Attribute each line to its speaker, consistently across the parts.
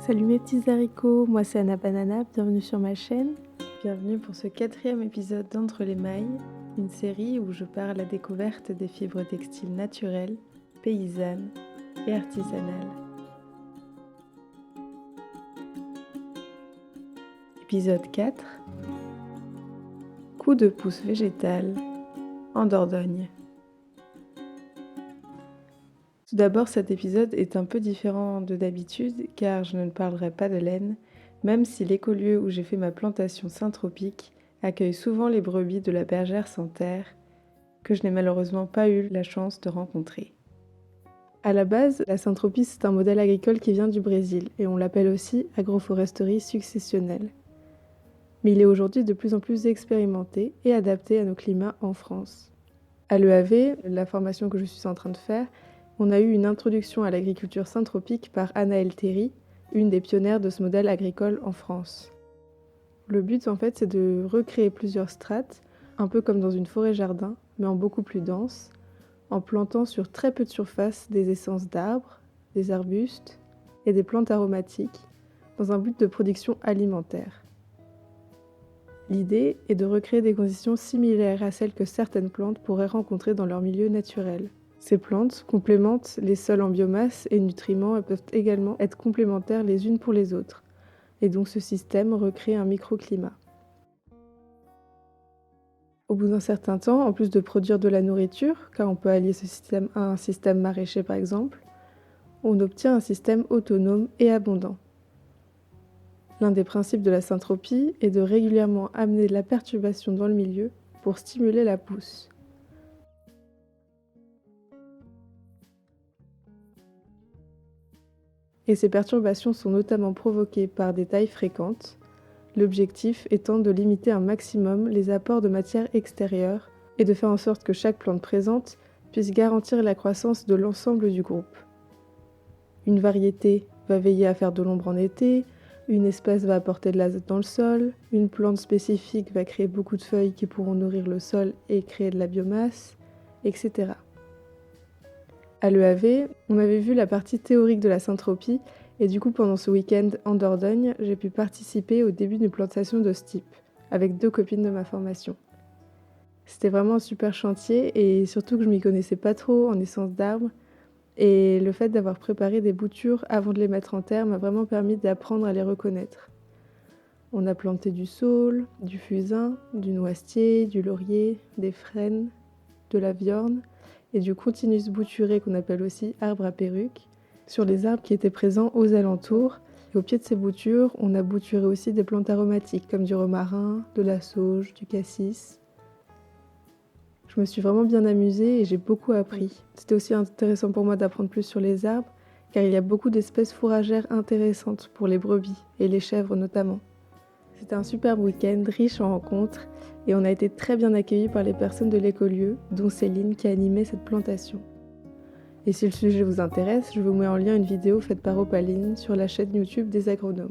Speaker 1: Salut mes petits haricots, moi c'est Anna Banana, bienvenue sur ma chaîne. Bienvenue pour ce 4e épisode d'Entre les mailles, une série où je pars à la découverte des fibres textiles naturelles, paysannes et artisanales. Épisode 4. Coup de pouce végétal en Dordogne. Tout d'abord, cet épisode est un peu différent de d'habitude car je ne parlerai pas de laine, même si l'écolieu où j'ai fait ma plantation syntropique accueille souvent les brebis de la bergère sans terre, que je n'ai malheureusement pas eu la chance de rencontrer. À la base, la syntropie c'est un modèle agricole qui vient du Brésil et on l'appelle aussi agroforesterie successionnelle. Mais il est aujourd'hui de plus en plus expérimenté et adapté à nos climats en France. À l'EAV, la formation que je suis en train de faire, on a eu une introduction à l'agriculture syntropique par Anaëlle Théry, une des pionnières de ce modèle agricole en France. Le but en fait c'est de recréer plusieurs strates, un peu comme dans une forêt-jardin, mais en beaucoup plus dense, en plantant sur très peu de surface des essences d'arbres, des arbustes et des plantes aromatiques, dans un but de production alimentaire. L'idée est de recréer des conditions similaires à celles que certaines plantes pourraient rencontrer dans leur milieu naturel. Ces plantes complémentent les sols en biomasse et nutriments et peuvent également être complémentaires les unes pour les autres. Et donc ce système recrée un microclimat. Au bout d'un certain temps, en plus de produire de la nourriture, car on peut allier ce système à un système maraîcher par exemple, on obtient un système autonome et abondant. L'un des principes de la syntropie est de régulièrement amener de la perturbation dans le milieu pour stimuler la pousse. Et ces perturbations sont notamment provoquées par des tailles fréquentes, l'objectif étant de limiter un maximum les apports de matière extérieure et de faire en sorte que chaque plante présente puisse garantir la croissance de l'ensemble du groupe. Une variété va veiller à faire de l'ombre en été, une espèce va apporter de l'azote dans le sol, une plante spécifique va créer beaucoup de feuilles qui pourront nourrir le sol et créer de la biomasse, etc. À l'EAV, on avait vu la partie théorique de la syntropie et du coup pendant ce week-end en Dordogne, j'ai pu participer au début d'une plantation de ce type, avec 2 copines de ma formation. C'était vraiment un super chantier et surtout que je m'y connaissais pas trop en essence d'arbres et le fait d'avoir préparé des boutures avant de les mettre en terre m'a vraiment permis d'apprendre à les reconnaître. On a planté du saule, du fusain, du noisetier, du laurier, des frênes, de la viorne et du continuus bouturé qu'on appelle aussi arbre à perruque, sur les arbres qui étaient présents aux alentours. Et au pied de ces boutures, on a bouturé aussi des plantes aromatiques comme du romarin, de la sauge, du cassis. Je me suis vraiment bien amusée et j'ai beaucoup appris. C'était aussi intéressant pour moi d'apprendre plus sur les arbres, car il y a beaucoup d'espèces fourragères intéressantes pour les brebis et les chèvres notamment. C'était un superbe week-end, riche en rencontres, et on a été très bien accueillis par les personnes de l'écolieu, dont Céline qui a animé cette plantation. Et si le sujet vous intéresse, je vous mets en lien une vidéo faite par Opaline sur la chaîne YouTube des agronomes.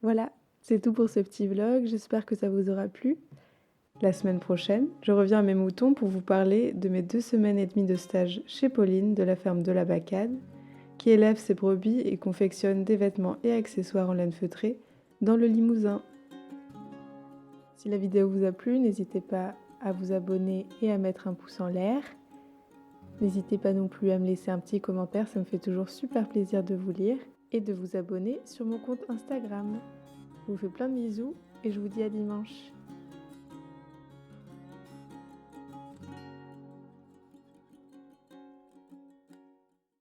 Speaker 1: Voilà, c'est tout pour ce petit vlog, j'espère que ça vous aura plu. La semaine prochaine, je reviens à mes moutons pour vous parler de mes 2 semaines et demie de stage chez Pauline de la ferme de la Bacade, qui élève ses brebis et confectionne des vêtements et accessoires en laine feutrée dans le Limousin. Si la vidéo vous a plu, n'hésitez pas à vous abonner et à mettre un pouce en l'air. N'hésitez pas non plus à me laisser un petit commentaire, ça me fait toujours super plaisir de vous lire, et de vous abonner sur mon compte Instagram. Je vous fais plein de bisous et je vous dis à dimanche.